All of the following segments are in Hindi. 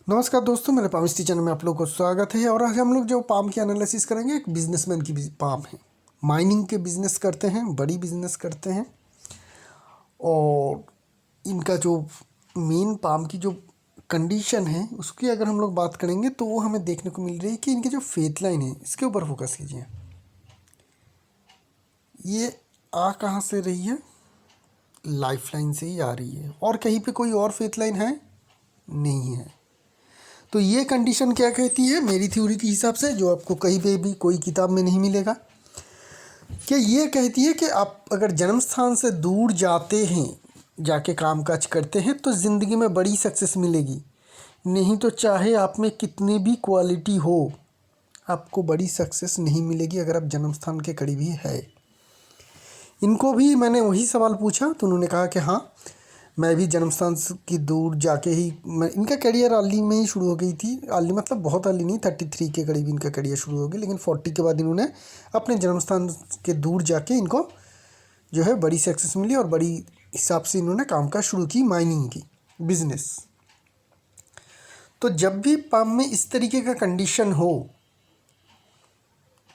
नमस्कार दोस्तों, मेरे पाम चैनल में आप लोग को स्वागत है। और आज हम लोग जो पाम की एनालिसिस करेंगे, एक बिजनेसमैन की पाम है। माइनिंग के बिजनेस करते हैं, बड़ी बिजनेस करते हैं। और इनका जो मेन पाम की जो कंडीशन है उसकी अगर हम लोग बात करेंगे तो वो हमें देखने को मिल रही है कि इनकी जो फेथ लाइन है इसके ऊपर फोकस कीजिए। ये आ कहाँ से रही है? लाइफ लाइन से ही आ रही है, और कहीं पे कोई और फेथ लाइन है नहीं है। तो ये कंडीशन क्या कहती है मेरी थ्योरी के हिसाब से, जो आपको कहीं पे भी कोई किताब में नहीं मिलेगा, कि ये कहती है कि आप अगर जन्म स्थान से दूर जाते हैं, जाके काम काज करते हैं, तो ज़िंदगी में बड़ी सक्सेस मिलेगी। नहीं तो चाहे आप में कितनी भी क्वालिटी हो, आपको बड़ी सक्सेस नहीं मिलेगी अगर आप जन्म स्थान के करीब ही है। इनको भी मैंने वही सवाल पूछा तो उन्होंने कहा कि हाँ, मैं भी जन्म स्थान की दूर जाके ही इनका करियर अर्ली में ही शुरू हो गई थी। अर्ली मतलब बहुत अर्ली नहीं, 33 के करीब इनका करियर शुरू हो गया, लेकिन 40 के बाद इन्होंने अपने जन्म स्थान के दूर जाके इनको जो है बड़ी सक्सेस मिली, और बड़ी हिसाब से इन्होंने काम काज शुरू की, माइनिंग की बिजनेस। तो जब भी पाम में इस तरीके का कंडीशन हो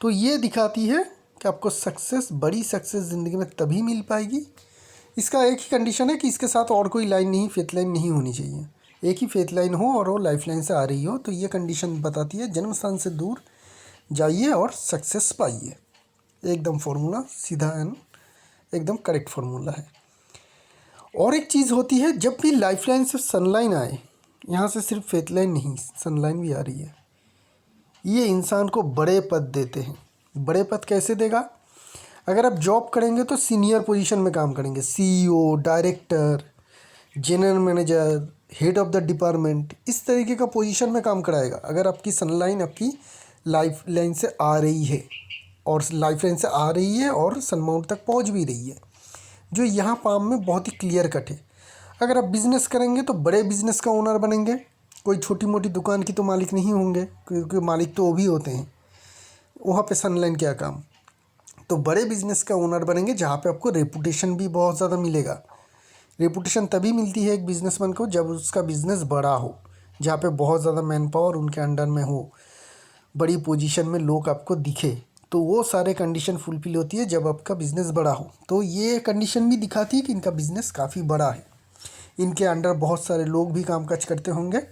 तो ये दिखाती है कि आपको सक्सेस, बड़ी सक्सेस ज़िंदगी में तभी मिल पाएगी। इसका एक ही कंडीशन है कि इसके साथ और कोई लाइन नहीं, फेथ लाइन नहीं होनी चाहिए। एक ही फेथ लाइन हो और वो लाइफ लाइन से आ रही हो, तो ये कंडीशन बताती है जन्म स्थान से दूर जाइए और सक्सेस पाइए। एकदम फॉर्मूला सीधा एंड एकदम करेक्ट फार्मूला है। और एक चीज़ होती है, जब भी लाइफ लाइन से सनलाइन आए, यहाँ से सिर्फ फेथ लाइन नहीं, सनलाइन भी आ रही है, ये इंसान को बड़े पद देते हैं। बड़े पद कैसे देगा? अगर आप जॉब करेंगे तो सीनियर पोजीशन में काम करेंगे, CEO, director, general manager, head of the department, इस तरीके का पोजीशन में काम कराएगा अगर आपकी सनलाइन आपकी लाइफ लाइन से आ रही है, और लाइफ लाइन से आ रही है और सनमाउंट तक पहुंच भी रही है, जो यहाँ पाम में बहुत ही क्लियर कट है। अगर आप बिज़नेस करेंगे तो बड़े बिज़नेस का ओनर बनेंगे, कोई छोटी मोटी दुकान की तो मालिक नहीं होंगे, क्योंकि मालिक तो वो भी होते हैं, वहाँ पे सनलाइन क्या काम। तो बड़े बिज़नेस का ओनर बनेंगे जहाँ पे आपको रेपुटेशन भी बहुत ज़्यादा मिलेगा। रेपुटेशन तभी मिलती है एक बिजनेसमैन को जब उसका बिज़नेस बड़ा हो, जहाँ पे बहुत ज़्यादा मैन पावर उनके अंडर में हो, बड़ी पोजीशन में लोग आपको दिखे। तो वो सारे कंडीशन फुलफिल होती है जब आपका बिज़नेस बड़ा हो। तो ये कंडीशन भी दिखाती है कि इनका बिज़नेस काफ़ी बड़ा है, इनके अंडर बहुत सारे लोग भी कामकाज करते होंगे,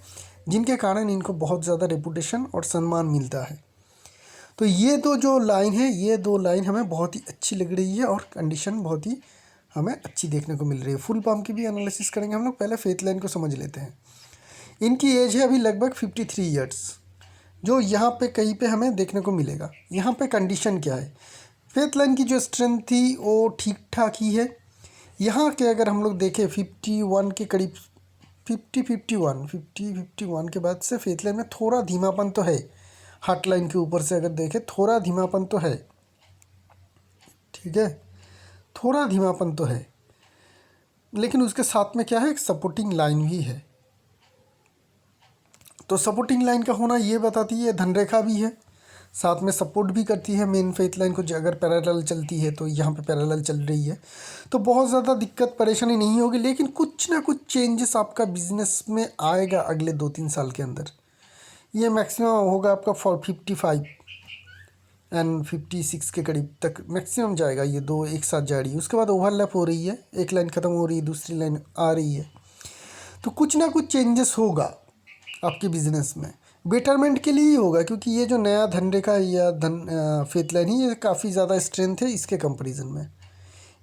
जिनके कारण इनको बहुत ज़्यादा रेपुटेशन और सम्मान मिलता है। तो ये दो जो लाइन है, ये दो लाइन हमें बहुत ही अच्छी लग रही है, और कंडीशन बहुत ही हमें अच्छी देखने को मिल रही है। फुल पाम की भी एनालिसिस करेंगे हम लोग, पहले फेथ लाइन को समझ लेते हैं। इनकी एज है अभी लगभग 53 ईयर्स, जो यहाँ पे कहीं पे हमें देखने को मिलेगा। यहाँ पे कंडीशन क्या है? फेथ लाइन की जो स्ट्रेंथ थी वो ठीक ठाक ही है। यहाँ के अगर हम लोग देखें 51 के करीब, 51 के बाद से फेथ लाइन में थोड़ा धीमापन तो है। हार्ट लाइन के ऊपर से अगर देखें थोड़ा धीमापन तो है, ठीक है, थोड़ा धीमापन तो है, लेकिन उसके साथ में क्या है, एक सपोर्टिंग लाइन भी है। तो सपोर्टिंग लाइन का होना ये बताती है, धनरेखा भी है, साथ में सपोर्ट भी करती है मेन फेथ लाइन को। अगर पैरेलल चलती है तो यहाँ पे पैरेलल चल रही है, तो बहुत ज़्यादा दिक्कत परेशानी नहीं होगी। लेकिन कुछ ना कुछ चेंजेस आपका बिजनेस में आएगा अगले 2-3 साल के अंदर। ये मैक्सिमम होगा आपका 55 एंड 56 के करीब तक मैक्सिमम जाएगा। ये दो एक साथ जा रही है, उसके बाद ओवरलैप हो रही है, एक लाइन ख़त्म हो रही है, दूसरी लाइन आ रही है। तो कुछ ना कुछ चेंजेस होगा आपके बिजनेस में, बेटरमेंट के लिए ही होगा, क्योंकि ये जो नया धनरेखा या फेथ लाइन है, ये काफ़ी ज़्यादा स्ट्रेंथ है इसके कंपैरिजन में।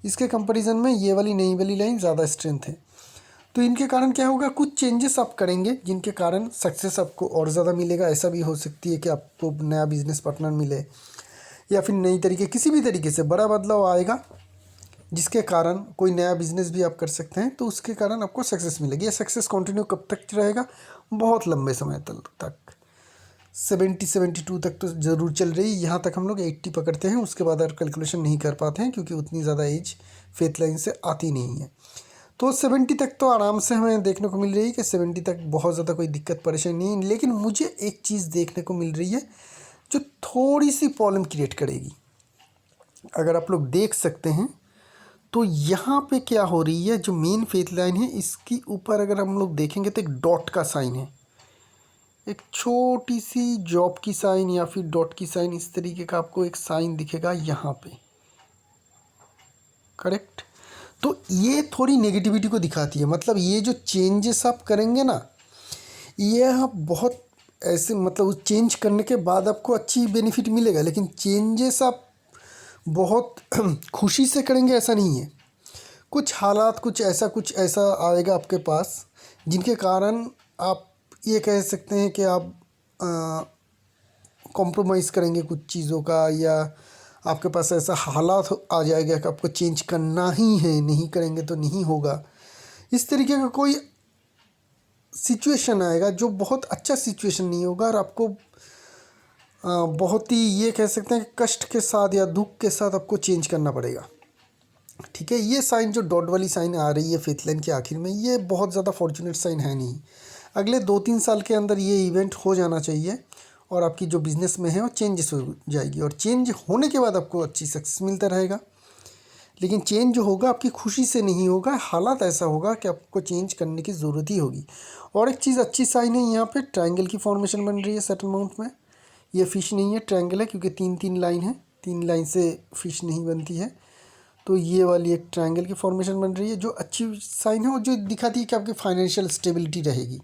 इसके कंपैरिजन में ये वाली नई वाली लाइन ज़्यादा स्ट्रेंथ है। तो इनके कारण क्या होगा, कुछ चेंजेस आप करेंगे जिनके कारण सक्सेस आपको और ज़्यादा मिलेगा। ऐसा भी हो सकती है कि आपको नया बिजनेस पार्टनर मिले, या फिर नई तरीके, किसी भी तरीके से बड़ा बदलाव आएगा, जिसके कारण कोई नया बिजनेस भी आप कर सकते हैं, तो उसके कारण आपको सक्सेस मिलेगी। ये सक्सेस कंटिन्यू कब तक रहेगा? बहुत लंबे समय तक, 72 तक तो ज़रूर चल रही है। यहाँ तक हम लोग 80 पकड़ते हैं, उसके बाद और कैलकुलेशन नहीं कर पाते हैं, क्योंकि उतनी ज़्यादा एज फेथ लाइन से आती नहीं है। तो 70 तक तो आराम से हमें देखने को मिल रही है कि 70 तक बहुत ज़्यादा कोई दिक्कत परेशानी नहीं है। लेकिन मुझे एक चीज़ देखने को मिल रही है जो थोड़ी सी प्रॉब्लम क्रिएट करेगी। अगर आप लोग देख सकते हैं तो यहाँ पे क्या हो रही है, जो मेन फेथ लाइन है इसकी ऊपर अगर हम लोग देखेंगे तो एक डॉट का साइन है। एक छोटी सी जॉब की साइन या फिर डॉट की साइन, इस तरीके का आपको एक साइन दिखेगा यहाँ पे, करेक्ट। तो ये थोड़ी नेगेटिविटी को दिखाती है, मतलब ये जो चेंजेस आप करेंगे ना, ये आप बहुत ऐसे, मतलब उस चेंज करने के बाद आपको अच्छी बेनिफिट मिलेगा, लेकिन चेंजेस आप बहुत खुशी से करेंगे ऐसा नहीं है। कुछ हालात कुछ ऐसा आएगा आपके पास जिनके कारण आप ये कह सकते हैं कि आप कॉम्प्रोमाइज़ करेंगे कुछ चीज़ों का, या आपके पास ऐसा हालात आ जाएगा कि आपको चेंज करना ही है, नहीं करेंगे तो नहीं होगा। इस तरीके का कोई सिचुएशन आएगा जो बहुत अच्छा सिचुएशन नहीं होगा, और आपको बहुत ही ये कह सकते हैं कष्ट के साथ या दुख के साथ आपको चेंज करना पड़ेगा। ठीक है, ये साइन जो डॉट वाली साइन आ रही है फेथ लाइन के आखिर में, ये बहुत ज़्यादा फॉर्चुनेट साइन है नहीं। अगले 2-3 साल के अंदर ये इवेंट हो जाना चाहिए और आपकी जो बिज़नेस में है वो चेंजेस हो जाएगी, और चेंज होने के बाद आपको अच्छी सक्सेस मिलता रहेगा। लेकिन चेंज जो होगा आपकी खुशी से नहीं होगा, हालात ऐसा होगा कि आपको चेंज करने की ज़रूरत ही होगी। और एक चीज़ अच्छी साइन है, यहाँ पे ट्रायंगल की फॉर्मेशन बन रही है सेटल माउंट में। ये फिश नहीं है, ट्रायंगल है, क्योंकि 3-3 लाइन है, 3 लाइन से फिश नहीं बनती है। तो ये वाली एक ट्रायंगल की फॉर्मेशन बन रही है जो अच्छी साइन है, और जो दिखाती है कि आपकी फाइनेंशियल स्टेबिलिटी रहेगी।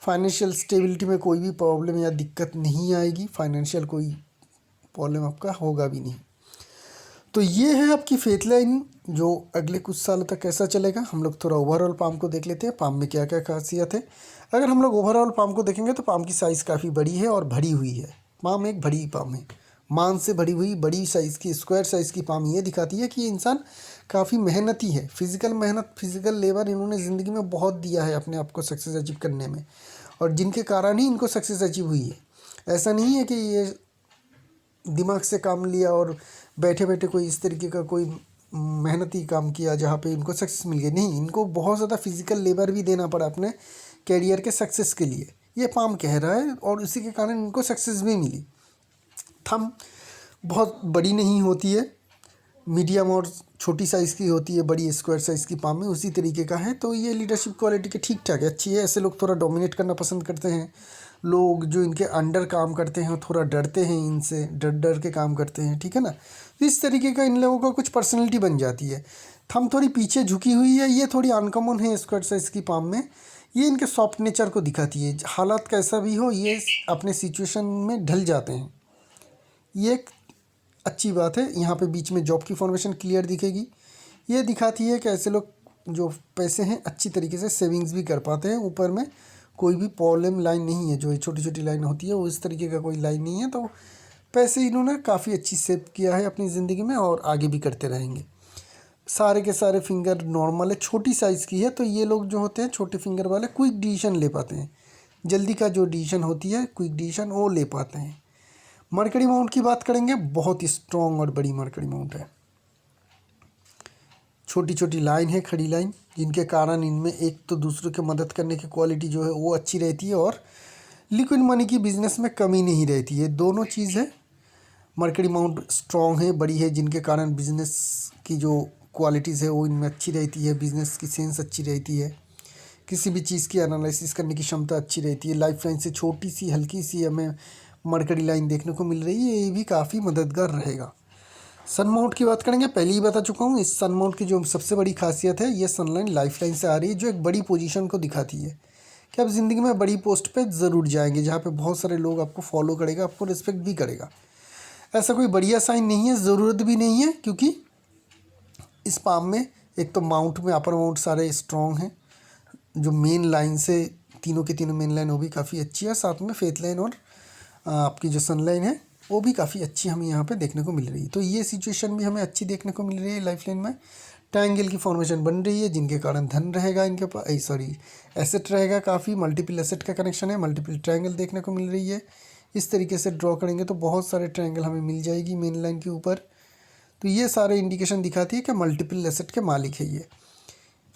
फाइनेंशियल स्टेबिलिटी में कोई भी प्रॉब्लम या दिक्कत नहीं आएगी, फाइनेंशियल कोई प्रॉब्लम आपका होगा भी नहीं। तो ये है आपकी फेथ लाइन, जो अगले कुछ सालों तक कैसा चलेगा। हम लोग थोड़ा ओवरऑल पाम को देख लेते हैं, पाम में क्या क्या खासियत है। अगर हम लोग ओवरऑल पाम को देखेंगे तो पाम की साइज़ काफ़ी बड़ी है और भरी हुई है। पाम एक बड़ी पाम है, मान से भरी हुई बड़ी साइज़ की स्क्वायर साइज़ की पाम ये दिखाती है कि ये इंसान काफ़ी मेहनती है। फिज़िकल मेहनत, फिज़िकल लेबर इन्होंने ज़िंदगी में बहुत दिया है अपने आप को सक्सेस अचीव करने में, और जिनके कारण ही इनको सक्सेस अचीव हुई है। ऐसा नहीं है कि ये दिमाग से काम लिया और बैठे बैठे कोई इस तरीके का कोई मेहनती काम किया जहाँ पे इनको सक्सेस मिल गई, नहीं, इनको बहुत ज़्यादा फिज़िकल लेबर भी देना पड़ा अपने कैरियर के सक्सेस के लिए, ये पाम कह रहा है, और उसी के कारण इनको सक्सेस भी मिली। थंब बहुत बड़ी नहीं होती है, मीडियम और छोटी साइज़ की होती है, बड़ी स्क्वायर साइज़ की पाम में उसी तरीके का है। तो ये लीडरशिप क्वालिटी के ठीक ठाक है, अच्छी है। ऐसे लोग थोड़ा डोमिनेट करना पसंद करते हैं। लोग जो इनके अंडर काम करते हैं थोड़ा डरते हैं इनसे, डर डर के काम करते हैं, ठीक है ना। तो इस तरीके का इन लोगों का कुछ पर्सनैलिटी बन जाती है। थंब थोड़ी पीछे झुकी हुई है, ये थोड़ी अनकॉमन है स्क्वायर साइज़ की पाम में। ये इनके सॉफ्ट नेचर को दिखाती है, हालात कैसा भी हो ये अपने सिचुएशन में ढल जाते हैं, ये एक अच्छी बात है। यहाँ पे बीच में जॉब की फॉर्मेशन क्लियर दिखेगी, ये दिखाती है कि ऐसे लोग जो पैसे हैं अच्छी तरीके से सेविंग्स भी कर पाते हैं। ऊपर में कोई भी प्रॉब्लम लाइन नहीं है, जो छोटी छोटी लाइन होती है वो इस तरीके का कोई लाइन नहीं है। तो पैसे इन्होंने काफ़ी अच्छी सेव किया है अपनी ज़िंदगी में और आगे भी करते रहेंगे। सारे के सारे फिंगर नॉर्मल है, छोटी साइज़ की है। तो ये लोग जो होते हैं छोटे फिंगर वाले क्विक डिसीजन ले पाते हैं, जल्दी का जो डिसीजन होती है क्विक डिसीजन वो ले पाते हैं। मरकरी माउंट की बात करेंगे, बहुत ही स्ट्रॉन्ग और बड़ी मरकरी माउंट है। छोटी छोटी लाइन है, खड़ी लाइन, जिनके कारण इनमें एक तो दूसरों की मदद करने की क्वालिटी जो है वो अच्छी रहती है, और लिक्विड मनी की बिज़नेस में कमी नहीं रहती है। दोनों चीज़ है। मरकरी माउंट स्ट्रॉन्ग है, बड़ी है, जिनके कारण बिज़नेस की जो क्वालिटीज़ है वो इनमें अच्छी रहती है, बिज़नेस की सेंस अच्छी रहती है, किसी भी चीज़ की एनालिसिस करने की क्षमता अच्छी रहती है। लाइफ लाइन से छोटी सी हल्की सी हमें मरकरी लाइन देखने को मिल रही है, ये भी काफ़ी मददगार रहेगा। सन माउंट की बात करेंगे, पहले ही बता चुका हूँ। इस सन माउंट की जो सबसे बड़ी खासियत है, ये सनलाइन लाइफ लाइन से आ रही है, जो एक बड़ी पोजीशन को दिखाती है कि आप ज़िंदगी में बड़ी पोस्ट पे ज़रूर जाएंगे, जहाँ पे बहुत सारे लोग आपको फॉलो करेगा, आपको रिस्पेक्ट भी करेगा। ऐसा कोई बढ़िया साइन नहीं है, ज़रूरत भी नहीं है, क्योंकि इस पाम में एक तो माउंट में अपर माउंट सारे स्ट्रॉन्ग हैं, जो मेन लाइन से तीनों के तीनों मेन लाइन वो भी काफ़ी अच्छी है, साथ में फेथ लाइन और आपकी जो सन लाइन है वो भी काफ़ी अच्छी हमें यहाँ पे देखने को मिल रही है। तो ये सिचुएशन भी हमें अच्छी देखने को मिल रही है लाइफ लाइन में। ट्रायंगल की फॉर्मेशन बन रही है, जिनके कारण धन रहेगा इनके पास, एसेट रहेगा, काफ़ी मल्टीपल एसेट का कनेक्शन है, मल्टीपल ट्रायंगल देखने को मिल रही है। इस तरीके से ड्रॉ करेंगे तो बहुत सारे ट्रायंगल हमें मिल जाएगी मेन लाइन के ऊपर। तो ये सारे इंडिकेशन दिखाती है कि मल्टीपल एसेट के मालिक है ये,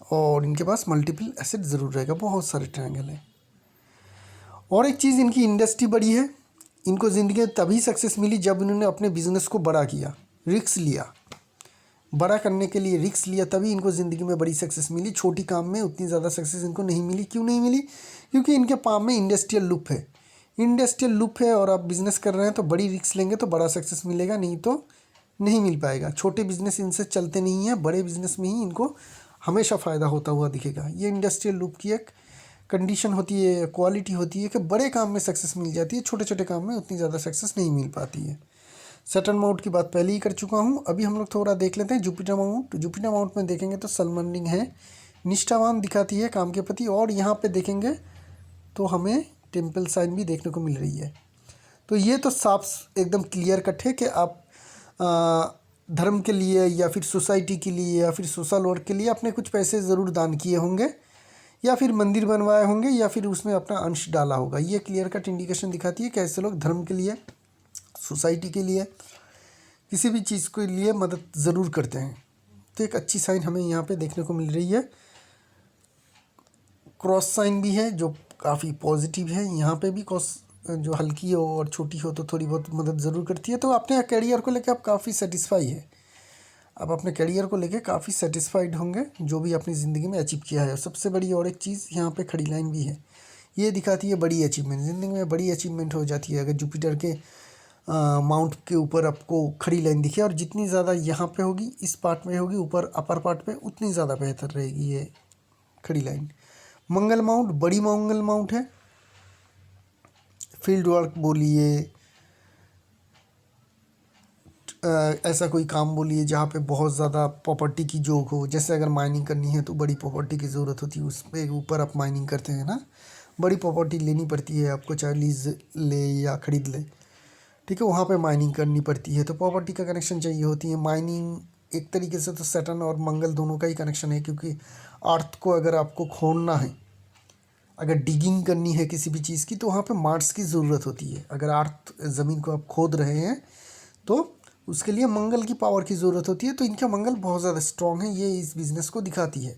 और इनके पास मल्टीपल एसेट ज़रूर रहेगा, बहुत सारे ट्रायंगल हैं। और एक चीज़, इनकी इंडस्ट्री बड़ी है। इनको ज़िंदगी में तभी सक्सेस मिली जब इन्होंने अपने बिज़नेस को बड़ा किया, रिस्क लिया। बड़ा करने के लिए रिस्क लिया, तभी इनको ज़िंदगी में बड़ी सक्सेस मिली। छोटी काम में उतनी ज़्यादा सक्सेस इनको नहीं मिली। क्यों नहीं मिली? क्योंकि इनके पाम में इंडस्ट्रियल लूप है। इंडस्ट्रियल लूप है और आप बिज़नेस कर रहे हैं तो बड़ी रिस्क लेंगे तो बड़ा सक्सेस मिलेगा, नहीं तो नहीं मिल पाएगा। छोटे बिज़नेस इनसे चलते नहीं हैं, बड़े बिज़नेस में ही इनको हमेशा फ़ायदा होता हुआ दिखेगा। ये इंडस्ट्रियल लूप की एक कंडीशन होती है, क्वालिटी होती है कि बड़े काम में सक्सेस मिल जाती है, छोटे छोटे काम में उतनी ज़्यादा सक्सेस नहीं मिल पाती है। सैटर्न माउंट की बात पहले ही कर चुका हूँ। अभी हम लोग थोड़ा देख लेते हैं जुपिटर माउंट। जुपिटर माउंट में देखेंगे तो सलमंडिंग है, निष्ठावान दिखाती है काम के प्रति। और यहाँ पे देखेंगे तो हमें टेम्पल साइन भी देखने को मिल रही है। तो ये तो साफ एकदम क्लियर कट है कि आप धर्म के लिए या फिर सोसाइटी के लिए या फिर सोशल वर्क के लिए अपने कुछ पैसे ज़रूर दान किए होंगे, या फिर मंदिर बनवाए होंगे, या फिर उसमें अपना अंश डाला होगा। ये क्लियर कट इंडिकेशन दिखाती है कि ऐसे लोग धर्म के लिए, सोसाइटी के लिए, किसी भी चीज़ के लिए मदद ज़रूर करते हैं। तो एक अच्छी साइन हमें यहाँ पे देखने को मिल रही है। क्रॉस साइन भी है जो काफ़ी पॉजिटिव है। यहाँ पे भी क्रॉस जो हल्की हो और छोटी हो तो थोड़ी बहुत मदद ज़रूर करती है। तो अपने करियर को लेकर आप काफ़ी सेटिस्फाई है, आप अपने करियर को लेकर काफ़ी सेटिस्फाइड होंगे जो भी अपनी ज़िंदगी में अचीव किया है। और सबसे बड़ी और एक चीज़ यहाँ पे खड़ी लाइन भी है, ये दिखाती है बड़ी अचीवमेंट। ज़िंदगी में बड़ी अचीवमेंट हो जाती है अगर जुपिटर के माउंट के ऊपर आपको खड़ी लाइन दिखे। और जितनी ज़्यादा यहाँ पे होगी, इस पार्ट में होगी, ऊपर अपर पार्ट पे, उतनी ज़्यादा बेहतर रहेगी ये खड़ी लाइन। मंगल माउंट बड़ी मंगल माउंट है। फील्ड वर्क बोलिए, ऐसा कोई काम बोलिए जहाँ पे बहुत ज़्यादा प्रॉपर्टी की जोग हो। जैसे अगर माइनिंग करनी है तो बड़ी प्रॉपर्टी की ज़रूरत होती है, उस पर ऊपर आप माइनिंग करते हैं ना, बड़ी प्रॉपर्टी लेनी पड़ती है आपको, चाहे लीज ले या ख़रीद ले, ठीक है, वहाँ पे माइनिंग करनी पड़ती है। तो प्रॉपर्टी का कनेक्शन चाहिए होती है। माइनिंग एक तरीके से तो सैटर्न और मंगल दोनों का ही कनेक्शन है, क्योंकि अर्थ को अगर आपको खोदना है, अगर डिगिंग करनी है किसी भी चीज़ की, तो वहाँ पे मार्स की ज़रूरत होती है। अगर अर्थ ज़मीन को आप खोद रहे हैं तो उसके लिए मंगल की पावर की ज़रूरत होती है। तो इनका मंगल बहुत ज़्यादा स्ट्रॉन्ग है, ये इस बिज़नेस को दिखाती है।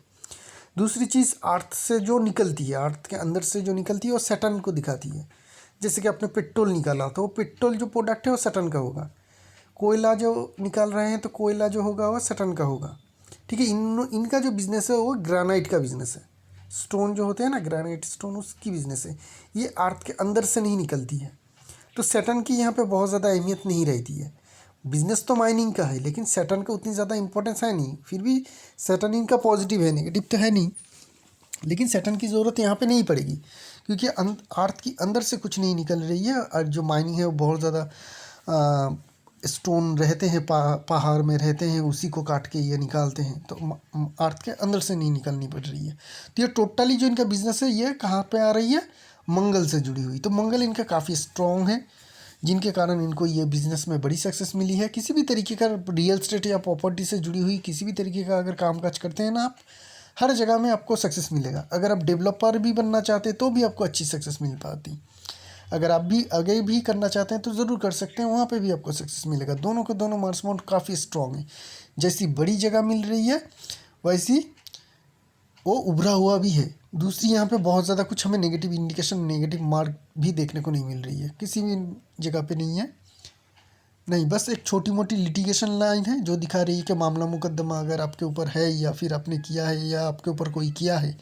दूसरी चीज़ अर्थ से जो निकलती है, अर्थ के अंदर से जो निकलती है वो सैटर्न को दिखाती है। जैसे कि आपने पेट्रोल निकाला तो वो पेट्रोल जो प्रोडक्ट है वो सैटर्न का होगा। कोयला जो निकाल रहे हैं तो कोयला जो होगा वो सैटर्न का होगा, ठीक है। इनका जो बिज़नेस है वो ग्रेनाइट का बिज़नेस है। स्टोन जो होते हैं ना, ग्रेनाइट स्टोन, उसकी बिज़नेस है। ये अर्थ के अंदर से नहीं निकलती है। तो सैटर्न की यहाँ पे बहुत ज़्यादा अहमियत नहीं रहती है। बिज़नेस तो माइनिंग का है, लेकिन सैटर्न का उतनी ज़्यादा इंपॉर्टेंस है नहीं। फिर भी सैटर्न इनका पॉजिटिव है, नेगेटिव तो है नहीं, लेकिन सैटर्न की ज़रूरत यहाँ पे नहीं पड़ेगी, क्योंकि अर्थ की अंदर से कुछ नहीं निकल रही है। और जो माइनिंग है वो बहुत ज़्यादा स्टोन रहते हैं, पहाड़ में रहते हैं, उसी को काट के ये निकालते हैं। तो अर्थ के अंदर से नहीं निकलनी पड़ रही है। तो ये टोटली जो इनका बिज़नेस है ये कहाँ पे आ रही है? मंगल से जुड़ी हुई। तो मंगल इनका काफ़ी स्ट्रॉन्ग है, जिनके कारण इनको ये बिज़नेस में बड़ी सक्सेस मिली है। किसी भी तरीके का रियल एस्टेट या प्रॉपर्टी से जुड़ी हुई किसी भी तरीके का अगर काम काज करते हैं ना आप, हर जगह में आपको सक्सेस मिलेगा। अगर आप डेवलपर भी बनना चाहते तो भी आपको अच्छी सक्सेस मिल पाती। अगर आप भी आगे भी करना चाहते हैं तो ज़रूर कर सकते हैं, वहाँ पे भी आपको सक्सेस मिलेगा। दोनों के दोनों मार्स माउंट काफ़ी स्ट्रॉन्ग है। जैसी बड़ी जगह मिल रही है वैसी वो उभरा हुआ भी है। दूसरी यहाँ पे बहुत ज़्यादा कुछ हमें नेगेटिव इंडिकेशन, नेगेटिव मार्क भी देखने को नहीं मिल रही है, किसी भी जगह पे नहीं है। नहीं, बस एक छोटी मोटी लिटिगेशन लाइन है जो दिखा रही है कि मामला मुकदमा अगर आपके ऊपर है या फिर आपने किया है या आपके ऊपर कोई किया है,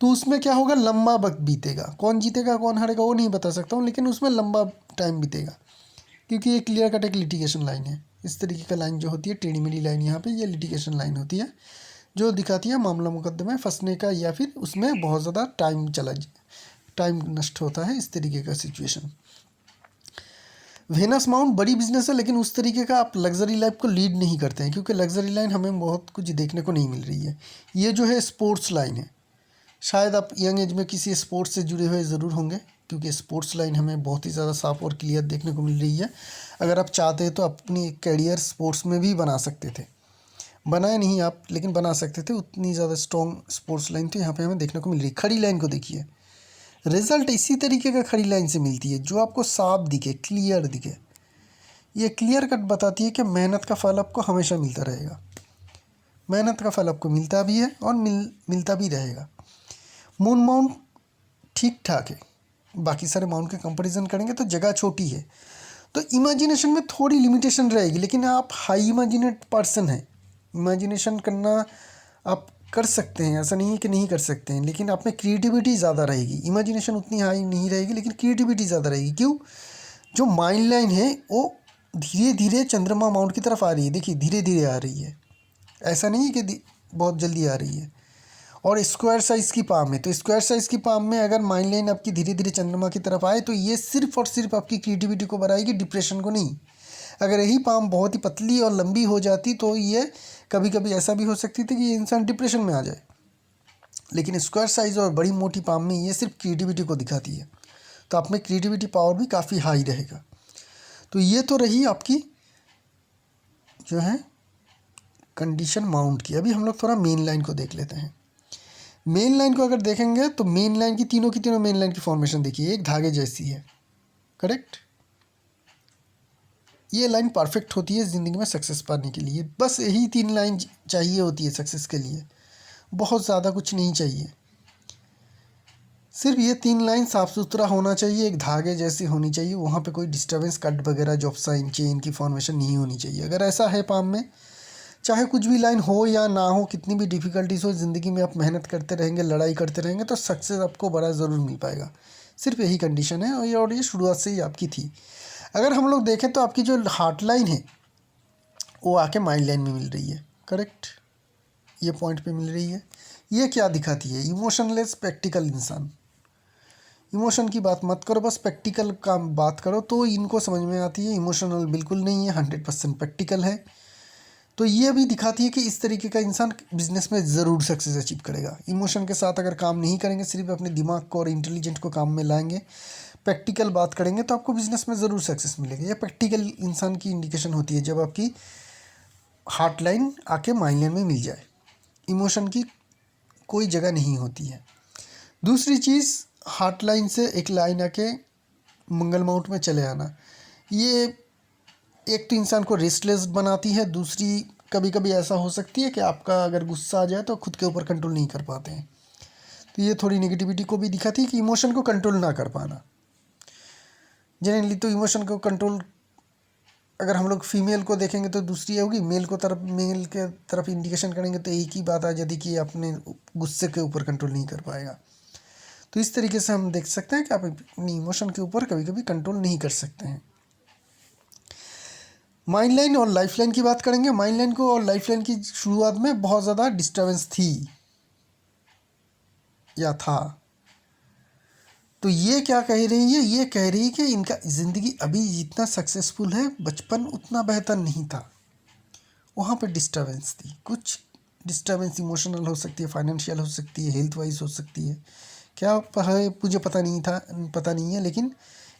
तो उसमें क्या होगा, लंबा वक्त बीतेगा। कौन जीतेगा कौन हारेगा वो नहीं बता सकता हूँ, लेकिन उसमें लंबा टाइम बीतेगा, क्योंकि ये क्लियर कट एक लिटिगेशन लाइन है। इस तरीके का लाइन जो होती है, टेढ़ी मेढ़ी लाइन, यहाँ पे ये लिटिगेशन लाइन होती है जो दिखाती है मामला मुकदमे फंसने का, या फिर उसमें बहुत ज़्यादा टाइम नष्ट होता है, इस तरीके का सिचुएशन। वेनस माउंट बड़ी बिजनेस है, लेकिन उस तरीके का आप लग्जरी लाइफ को लीड नहीं करते हैं, क्योंकि लग्जरी लाइन हमें बहुत कुछ देखने को नहीं मिल रही है। ये जो है स्पोर्ट्स लाइन है। शायद आप यंग एज में किसी स्पोर्ट्स से जुड़े हुए ज़रूर होंगे, क्योंकि स्पोर्ट्स लाइन हमें बहुत ही ज़्यादा साफ और क्लियर देखने को मिल रही है। अगर आप चाहते हैं तो अपनी करियर स्पोर्ट्स में भी बना सकते थे, बनाए नहीं आप, लेकिन बना सकते थे। उतनी ज़्यादा स्ट्रॉन्ग स्पोर्ट्स लाइन तो यहाँ पे हमें देखने को मिल रही है। खड़ी लाइन को देखिए, रिजल्ट इसी तरीके का खड़ी लाइन से मिलती है जो आपको साफ दिखे, क्लियर दिखे। ये क्लियर कट बताती है कि मेहनत का फल आपको हमेशा मिलता रहेगा। मेहनत का फल आपको मिलता भी है और मिलता भी रहेगा। मून माउंट ठीक ठाक है, बाकी सारे माउंट के कंपैरिजन करेंगे तो जगह छोटी है, तो इमेजिनेशन में थोड़ी लिमिटेशन रहेगी, लेकिन आप हाई इमेजिनेट पर्सन हैं, इमेजिनेशन करना आप कर सकते हैं, ऐसा नहीं है कि नहीं कर सकते हैं, लेकिन आप में क्रिएटिविटी ज़्यादा रहेगी। इमेजिनेशन उतनी हाई नहीं रहेगी लेकिन क्रिएटिविटी ज़्यादा रहेगी। क्यों? जो माइंड लाइन है वो धीरे धीरे चंद्रमा माउंट की तरफ आ रही है। देखिए धीरे धीरे आ रही है, ऐसा नहीं है कि बहुत जल्दी आ रही है। और स्क्वायर साइज़ की पाम है, तो स्क्वायर साइज़ की पाम में अगर माइंड लाइन आपकी धीरे धीरे चंद्रमा की तरफ आए तो ये सिर्फ और सिर्फ आपकी क्रिएटिविटी को बढ़ाएगी, डिप्रेशन को नहीं। अगर यही पाम बहुत ही पतली और लंबी हो जाती तो ये कभी कभी ऐसा भी हो सकती थी कि ये इंसान डिप्रेशन में आ जाए। लेकिन स्क्वायर साइज़ और बड़ी मोटी पाम में ये सिर्फ क्रिएटिविटी को दिखाती है, तो आप में क्रिएटिविटी पावर भी काफ़ी हाई रहेगा। तो ये तो रही आपकी जो है कंडीशन माउंट की। अभी हम लोग थोड़ा मेन लाइन को देख लेते हैं। मेन लाइन को अगर देखेंगे तो मेन लाइन की तीनों मेन लाइन की फॉर्मेशन देखिए, एक धागे जैसी है, करेक्ट। ये लाइन परफेक्ट होती है ज़िंदगी में सक्सेस पाने के लिए। बस यही 3 लाइन चाहिए होती है सक्सेस के लिए, बहुत ज़्यादा कुछ नहीं चाहिए। सिर्फ ये 3 लाइन साफ़ सुथरा होना चाहिए, एक धागे जैसी होनी चाहिए, वहाँ पे कोई डिस्टर्बेंस, कट वगैरह, जॉब साइन, चेन की फॉर्मेशन नहीं होनी चाहिए। अगर ऐसा है पाम में, चाहे कुछ भी लाइन हो या ना हो, कितनी भी डिफ़िकल्टीज हो, ज़िंदगी में आप मेहनत करते रहेंगे, लड़ाई करते रहेंगे तो सक्सेस आपको बड़ा ज़रूर मिल पाएगा। सिर्फ यही कंडीशन है और ये शुरुआत से ही आपकी थी। अगर हम लोग देखें तो आपकी जो हार्ट लाइन है वो आके माइंड लाइन में मिल रही है, करेक्ट, ये पॉइंट पे मिल रही है। ये क्या दिखाती है? इमोशनलेस प्रैक्टिकल इंसान। इमोशन की बात मत करो, बस प्रैक्टिकल का बात करो तो इनको समझ में आती है। इमोशनल बिल्कुल नहीं है, 100% प्रैक्टिकल है। तो ये भी दिखाती है कि इस तरीके का इंसान बिजनेस में ज़रूर सक्सेस अचीव करेगा। इमोशन के साथ अगर काम नहीं करेंगे, सिर्फ अपने दिमाग को और इंटेलिजेंट को काम में लाएंगे, प्रैक्टिकल बात करेंगे तो आपको बिजनेस में ज़रूर सक्सेस मिलेगा। ये प्रैक्टिकल इंसान की इंडिकेशन होती है जब आपकी हार्ट लाइन आके माइंड लाइन में मिल जाए। इमोशन की कोई जगह नहीं होती है। दूसरी चीज़, हार्ट लाइन से एक लाइन आके मंगल माउंट में चले आना, ये एक तो इंसान को रेस्टलेस बनाती है। दूसरी, कभी कभी ऐसा हो सकती है कि आपका अगर गुस्सा आ जाए तो खुद के ऊपर कंट्रोल नहीं कर पाते हैं, तो ये थोड़ी नेगेटिविटी को भी दिखाती है कि इमोशन को कंट्रोल ना कर पाना। जनरली तो इमोशन को कंट्रोल अगर हम लोग फीमेल को देखेंगे तो दूसरी होगी, मेल के तरफ इंडिकेशन करेंगे तो एक ही बात आ जाती कि अपने गुस्से के ऊपर कंट्रोल नहीं कर पाएगा। तो इस तरीके से हम देख सकते हैं कि आप अपनी इमोशन के ऊपर कभी कभी कंट्रोल नहीं कर सकते हैं। माइंड लाइन और लाइफ लाइन की बात करेंगे। माइंड लाइन को और लाइफ लाइन की शुरुआत में बहुत ज़्यादा डिस्टर्बेंस थी या था। तो ये क्या कह रही है? ये कह रही है कि इनका ज़िंदगी अभी जितना सक्सेसफुल है, बचपन उतना बेहतर नहीं था। वहाँ पे डिस्टर्बेंस थी, कुछ डिस्टर्बेंस इमोशनल हो सकती है, फाइनेंशियल हो सकती है, हेल्थ वाइज हो सकती है, क्या है मुझे पता नहीं है, लेकिन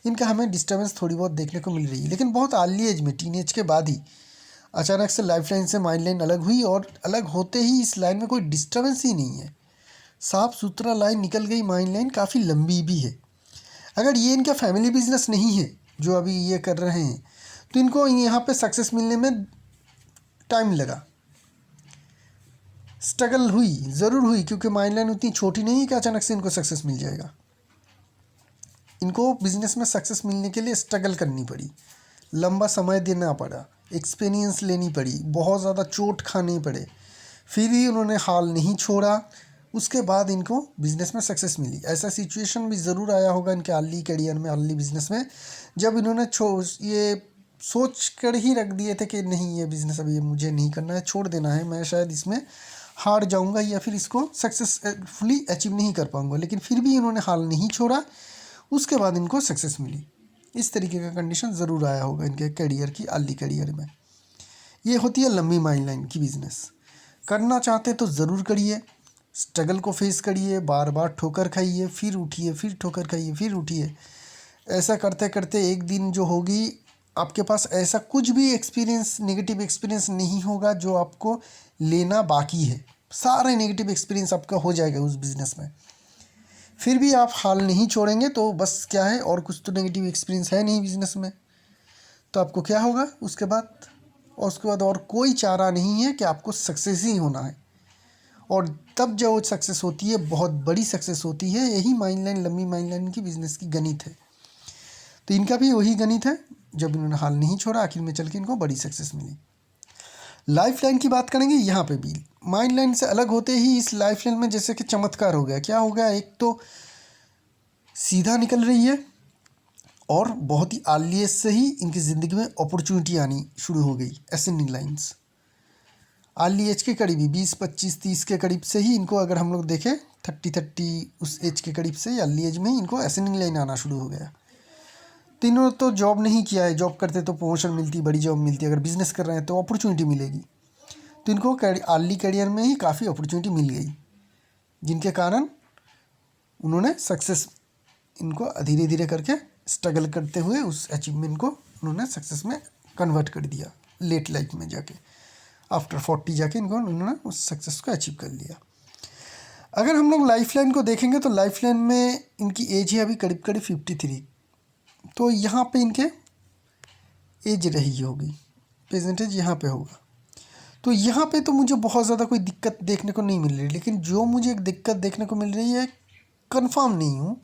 इनका हमें डिस्टर्बेंस थोड़ी बहुत देखने को मिल रही है। लेकिन बहुत अर्ली एज में, टीनेज के बाद ही अचानक से लाइफ लाइन से माइंड लाइन अलग हुई और अलग होते ही इस लाइन में कोई डिस्टर्बेंस ही नहीं है, साफ़ सुथरा लाइन निकल गई। माइंड लाइन काफ़ी लंबी भी है। अगर ये इनका फैमिली बिजनेस नहीं है जो अभी ये कर रहे हैं, तो इनको यहाँ पे सक्सेस मिलने में टाइम लगा, स्ट्रगल हुई, ज़रूर हुई, क्योंकि माइंड लाइन उतनी छोटी नहीं है कि अचानक से इनको सक्सेस मिल जाएगा। इनको बिजनेस में सक्सेस मिलने के लिए स्ट्रगल करनी पड़ी, लंबा समय देना पड़ा, एक्सपीरियंस लेनी पड़ी, बहुत ज़्यादा चोट खाने पड़े, फिर भी उन्होंने हाल नहीं छोड़ा। उसके बाद इनको बिज़नेस में सक्सेस मिली। ऐसा सिचुएशन भी ज़रूर आया होगा इनके अर्ली करियर में, अर्ली बिज़नेस में, जब इन्होंने ये सोच कर ही रख दिए थे कि नहीं, ये बिज़नेस अभी मुझे नहीं करना है, छोड़ देना है, मैं शायद इसमें हार जाऊंगा या फिर इसको सक्सेसफुली अचीव नहीं कर पाऊंगा। लेकिन फिर भी इन्होंने हाल नहीं छोड़ा, उसके बाद इनको सक्सेस मिली। इस तरीके का कंडीशन ज़रूर आया होगा इनके करियर की, अर्ली करियर में। ये होती है लंबी माइंड लाइन की बिज़नेस। करना चाहते तो ज़रूर करिए, स्ट्रगल को फेस करिए, बार बार ठोकर खाइए, फिर उठिए, फिर ठोकर खाइए, फिर उठिए। ऐसा करते करते एक दिन जो होगी, आपके पास ऐसा कुछ भी एक्सपीरियंस, नेगेटिव एक्सपीरियंस नहीं होगा जो आपको लेना बाकी है। सारे नेगेटिव एक्सपीरियंस आपका हो जाएगा उस बिज़नेस में। फिर भी आप हाल नहीं छोड़ेंगे तो बस क्या है, और कुछ तो नेगेटिव एक्सपीरियंस है नहीं बिज़नेस में, तो आपको क्या होगा उसके बाद? और उसके बाद और कोई चारा नहीं है कि आपको सक्सेस ही होना है। और तब जो सक्सेस होती है, बहुत बड़ी सक्सेस होती है। यही माइंड लाइन, लंबी माइंड लाइन की बिज़नेस की गणित है। तो इनका भी वही गणित है, जब इन्होंने हाल नहीं छोड़ा, आखिर में चल के इनको बड़ी सक्सेस मिली। लाइफ लाइन की बात करेंगे, यहाँ पे भी माइंड लाइन से अलग होते ही इस लाइफ लाइन में जैसे कि चमत्कार हो गया। क्या हो गया? एक तो सीधा निकल रही है और बहुत ही अर्ली एज से ही इनकी ज़िंदगी में अपॉर्चुनिटी आनी शुरू हो गई। असेंडिंग लाइंस अर्ली एज के करीब ही 20, 25, 30 के करीब से ही इनको अगर हम लोग देखें 30 उस एज के करीब से अर्ली एज में ही इनको असेंडिंग लाइन आना शुरू हो गया। तो इन्होंने तो जॉब नहीं किया है, जॉब करते तो प्रमोशन मिलती, बड़ी जॉब मिलती, अगर बिजनेस कर रहे हैं तो अपॉर्चुनिटी मिलेगी। तो इनको अर्ली करियर में ही काफ़ी अपॉर्चुनिटी मिल गई, जिनके कारण उन्होंने सक्सेस, इनको धीरे धीरे करके स्ट्रगल करते हुए उस अचीवमेंट को उन्होंने सक्सेस में कन्वर्ट कर दिया। लेट लाइफ में जाके आफ्टर 40 जाके उन्होंने उस सक्सेस को अचीव कर लिया। अगर हम लोग लाइफ लाइन को देखेंगे तो लाइफ लाइन में इनकी एज है अभी करीब करीब 53। तो यहाँ पे इनके एज रही होगी, परसेंटेज यहाँ पे होगा। तो यहाँ पे तो मुझे बहुत ज़्यादा कोई दिक्कत देखने को नहीं मिल रही, लेकिन जो मुझे एक दिक्कत देखने को मिल रही है, कंफर्म नहीं हूँ,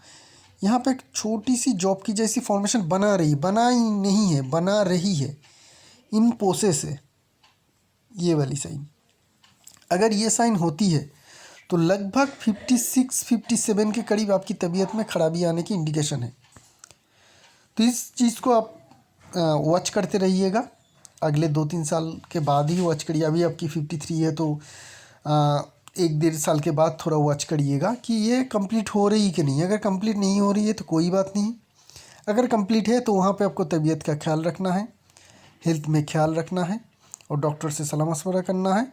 यहाँ पे एक छोटी सी जॉब की जैसी फॉर्मेशन बना रही है इन प्रोसेस है। ये वाली साइन, अगर ये साइन होती है तो लगभग 56-57 के करीब आपकी तबीयत में खराबी आने की इंडिकेशन है। तो इस चीज़ को आप वॉच करते रहिएगा, अगले 2-3 साल के बाद ही वॉच करिए। अभी आपकी 53 है तो 1-1.5 साल के बाद थोड़ा वॉच करिएगा कि ये कंप्लीट हो रही कि नहीं। अगर कंप्लीट नहीं हो रही है तो कोई बात नहीं, अगर कंप्लीट है तो वहाँ पे आपको तबीयत का ख्याल रखना है, हेल्थ में ख्याल रखना है और डॉक्टर से सलाह मशवरा करना है।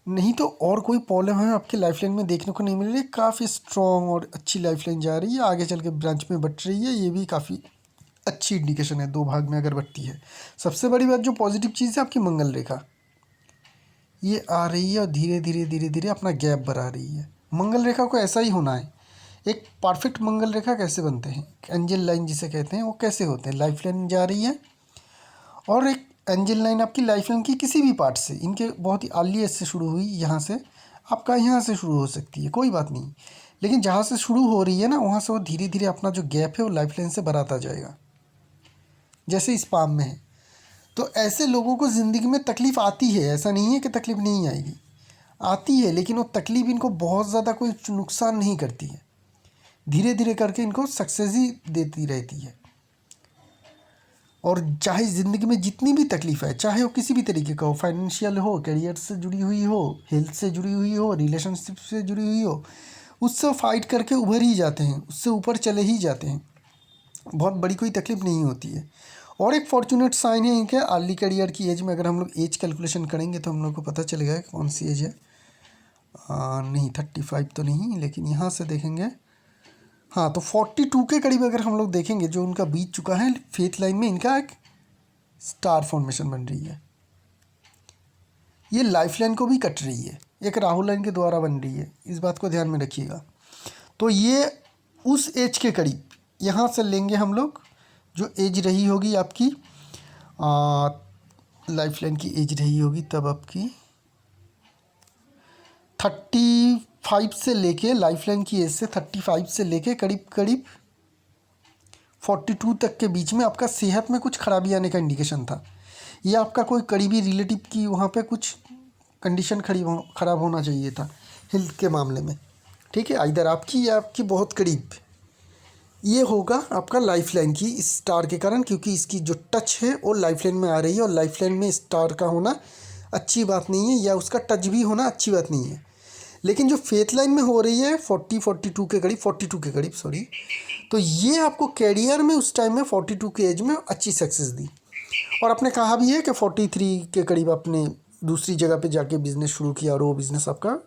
नहीं तो और कोई प्रॉब्लम है आपकी लाइफ लाइन में देखने को नहीं मिल रही, काफ़ी स्ट्रॉन्ग और अच्छी लाइफ लाइन जा रही है, आगे चल के ब्रांच में बढ़ रही है, ये भी काफ़ी अच्छी इंडिकेशन है। 2 भाग में अगर बढ़ती है। सबसे बड़ी बात जो पॉजिटिव चीज़ है, आपकी मंगल रेखा ये आ रही है और धीरे धीरे अपना गैप बढ़ा रही है। मंगल रेखा को ऐसा ही होना है। एक परफेक्ट मंगल रेखा कैसे बनते हैं, एंजल लाइन जिसे कहते हैं, वो कैसे होते हैं? लाइफ लाइन जा रही है और एक एंजल लाइन आपकी लाइफ लाइन की किसी भी पार्ट से, इनके बहुत ही अर्ली एज से शुरू हुई, यहाँ से आपका यहाँ से शुरू हो सकती है, कोई बात नहीं, लेकिन जहाँ से शुरू हो रही है ना, वहाँ से वो धीरे धीरे अपना जो गैप है वो लाइफ लाइन से बढ़ाता जाएगा, जैसे इस पाम में है। तो ऐसे लोगों को ज़िंदगी में तकलीफ़ आती है, ऐसा नहीं है कि तकलीफ़ नहीं आएगी, आती है, लेकिन वो तकलीफ़ इनको बहुत ज़्यादा कोई नुकसान नहीं करती है, धीरे धीरे करके इनको सक्सेस ही देती रहती है। और चाहे ज़िंदगी में जितनी भी तकलीफ़ है, चाहे वो किसी भी तरीके का हो, फाइनेंशियल हो, करियर से जुड़ी हुई हो, हेल्थ से जुड़ी हुई हो, रिलेशनशिप से जुड़ी हुई हो, उससे फाइट करके उभर ही जाते हैं, उससे ऊपर चले ही जाते हैं, बहुत बड़ी कोई तकलीफ़ नहीं होती है। और एक फॉर्चुनेट साइन है इनके अर्ली करियर की एज में। अगर हम लोग एज कैलकुलेशन करेंगे तो हम लोग को पता चलेगा कि कौन सी एज है। नहीं 35 तो नहीं, लेकिन यहाँ से देखेंगे, हाँ तो 42 के करीब अगर हम लोग देखेंगे जो उनका बीत चुका है, फेथ लाइन में इनका एक स्टार फॉर्मेशन बन रही है। ये लाइफ लाइन को भी कट रही है, एक राहु लाइन के द्वारा बन रही है, इस बात को ध्यान में रखिएगा। तो ये उस एज के करीब यहाँ से लेंगे हम लोग, जो एज रही होगी आपकी लाइफ लाइन की एज रही होगी तब आपकी 35 से लेके, लाइफ लाइन की एज से 35 से लेके करीब करीब 42 तक के बीच में आपका सेहत में कुछ खराबी आने का इंडिकेशन था, या आपका कोई करीबी रिलेटिव की वहाँ पे कुछ कंडीशन ख़राब होना चाहिए था हेल्थ के मामले में, ठीक है, इधर आपकी या आपकी बहुत करीब। ये होगा आपका लाइफ लाइन की इस स्टार के कारण, क्योंकि इसकी जो टच है वो लाइफ लाइन में आ रही है, और लाइफ लाइन में स्टार का होना अच्छी बात नहीं है, या उसका टच भी होना अच्छी बात नहीं है। लेकिन जो फेथ लाइन में हो रही है 42 के करीब सॉरी, तो ये आपको कैरियर में उस टाइम में 42 के एज में अच्छी सक्सेस दी। और आपने कहा भी है कि 43 के करीब आपने दूसरी जगह पे जाके बिज़नेस शुरू किया और वो बिज़नेस आपका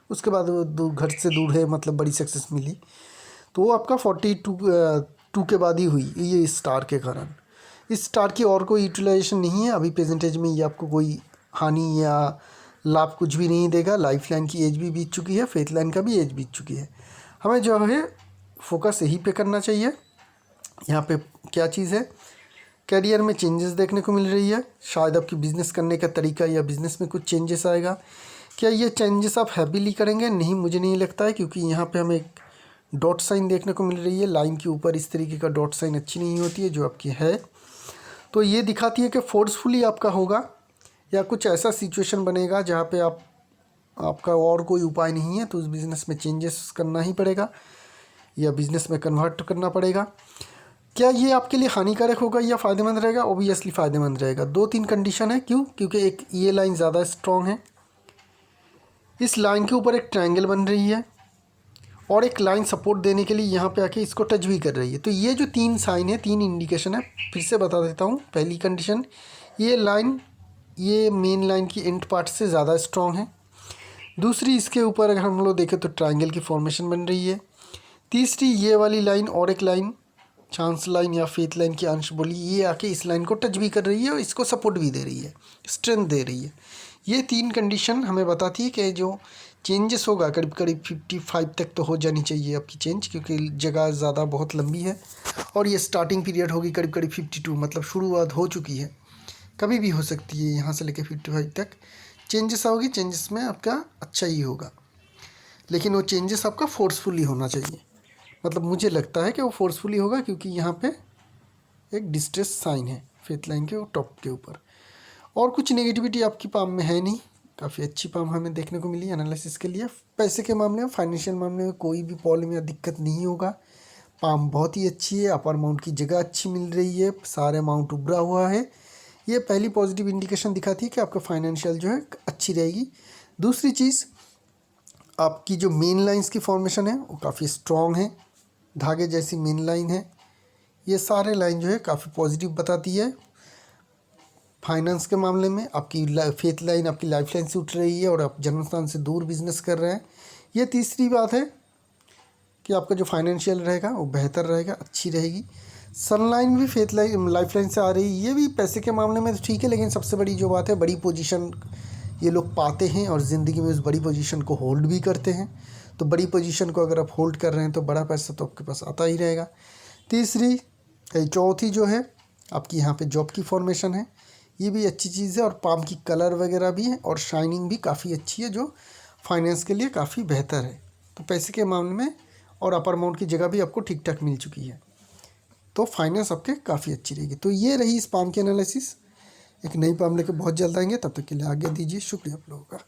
उसके बाद घर से दूर है, मतलब बड़ी सक्सेस मिली, तो वो आपका 42 के बाद ही हुई, ये स्टार के कारण। इस स्टार की और कोई यूटिलाइजेशन नहीं है अभी प्रेजेंटेज में, ये आपको कोई हानि या लाभ कुछ भी नहीं देगा। लाइफ लाइन की एज भी बीत चुकी है, फेथ लाइन का भी एज बीत चुकी है, हमें जो है फोकस यही पे करना चाहिए। यहाँ पे क्या चीज़ है, करियर में चेंजेस देखने को मिल रही है, शायद आपकी बिज़नेस करने का तरीका या बिज़नेस में कुछ चेंजेस आएगा। क्या ये चेंजेस आप हैप्पीली करेंगे? नहीं, मुझे नहीं लगता है, क्योंकि यहाँ पे हमें एक डॉट साइन देखने को मिल रही है, लाइन के ऊपर इस तरीके का डॉट साइन अच्छी नहीं होती है जो आपकी है, तो ये दिखाती है कि फोर्सफुली आपका होगा, या कुछ ऐसा सिचुएशन बनेगा जहाँ पे आपका और कोई उपाय नहीं है, तो उस बिज़नेस में चेंजेस करना ही पड़ेगा या बिज़नेस में कन्वर्ट करना पड़ेगा। क्या ये आपके लिए हानिकारक होगा या फ़ायदेमंद रहेगा? ओबियसली फ़ायदेमंद रहेगा। 2-3 कंडीशन है। क्यों? क्योंकि एक ये लाइन ज़्यादा स्ट्रॉन्ग है, इस लाइन के ऊपर एक ट्रायंगल बन रही है और एक लाइन सपोर्ट देने के लिए यहाँ पे आके इसको टच भी कर रही है। तो ये जो 3 साइन है, 3 इंडिकेशन है, फिर से बता देता हूँ। पहली कंडीशन, ये लाइन ये मेन लाइन की एंड पार्ट से ज़्यादा स्ट्रॉन्ग है। दूसरी, इसके ऊपर अगर हम लोग देखें तो ट्रायंगल की फॉर्मेशन बन रही है। तीसरी, ये वाली लाइन और एक लाइन चांस लाइन या फेथ लाइन की अंश बोली, ये आके इस लाइन को टच भी कर रही है और इसको सपोर्ट भी दे रही है, स्ट्रेंथ दे रही है। ये 3 कंडीशन हमें बताती है कि जो चेंजेस होगा करीब करीब 55 तक तो हो जानी चाहिए आपकी चेंज, क्योंकि जगह ज़्यादा बहुत लंबी है और ये स्टार्टिंग पीरियड होगी करीब करीब 52, मतलब शुरुआत हो चुकी है, कभी भी हो सकती है यहाँ से लेकर 55 तक चेंजेस होगी। चेंजेस में आपका अच्छा ही होगा, लेकिन वो चेंजेस आपका फोर्सफुली होना चाहिए। मतलब मुझे लगता है कि वो फोर्सफुली होगा, क्योंकि यहाँ पे एक डिस्ट्रेस साइन है फेथ लाइन के टॉप के ऊपर। और कुछ नेगेटिविटी आपकी पाम में है नहीं, काफ़ी अच्छी पाम हमें देखने को मिली एनालिसिस के लिए। पैसे के मामले में, फाइनेंशियल मामले में कोई भी प्रॉब्लम या दिक्कत नहीं होगा। पाम बहुत ही अच्छी है, अपर अमाउंट की जगह अच्छी मिल रही है, सारे अमाउंट उभरा हुआ है। ये पहली पॉजिटिव इंडिकेशन दिखाती है कि आपका फाइनेंशियल जो है अच्छी रहेगी। दूसरी चीज़, आपकी जो मेन लाइंस की फॉर्मेशन है वो काफ़ी स्ट्रॉन्ग है, धागे जैसी मेन लाइन है। ये सारे लाइन जो है काफ़ी पॉजिटिव बताती है। फाइनेंस के मामले में आपकी फेथ लाइन आपकी लाइफ लाइन से उठ रही है और आप जन्मस्थान से दूर बिजनेस कर रहे हैं। ये तीसरी बात है कि आपका जो फाइनेंशियल रहेगा वो बेहतर रहेगा, अच्छी रहेगी। सनलाइन भी फेथ लाइन लाइफ लाइन से आ रही है, ये भी पैसे के मामले में तो ठीक है, लेकिन सबसे बड़ी जो बात है, बड़ी पोजीशन ये लोग पाते हैं और ज़िंदगी में उस बड़ी पोजीशन को होल्ड भी करते हैं। तो बड़ी पोजीशन को अगर आप होल्ड कर रहे हैं तो बड़ा पैसा तो आपके पास आता ही रहेगा। चौथी जो है आपकी यहाँ पे जॉब की फॉर्मेशन है, ये भी अच्छी चीज़ है और पाम की कलर वगैरह भी है और शाइनिंग भी काफ़ी अच्छी है, जो फाइनेंस के लिए काफ़ी बेहतर है। तो पैसे के मामले में और अपर अमाउंट की जगह भी आपको ठीक ठाक मिल चुकी है, तो फाइनेंस आपके काफ़ी अच्छी रहेगी। तो ये रही इस पाम की एनालिसिस। एक नई पाम लेकर बहुत जल्द आएंगे, तब तक के लिए आगे दीजिए। शुक्रिया आप लोगों का।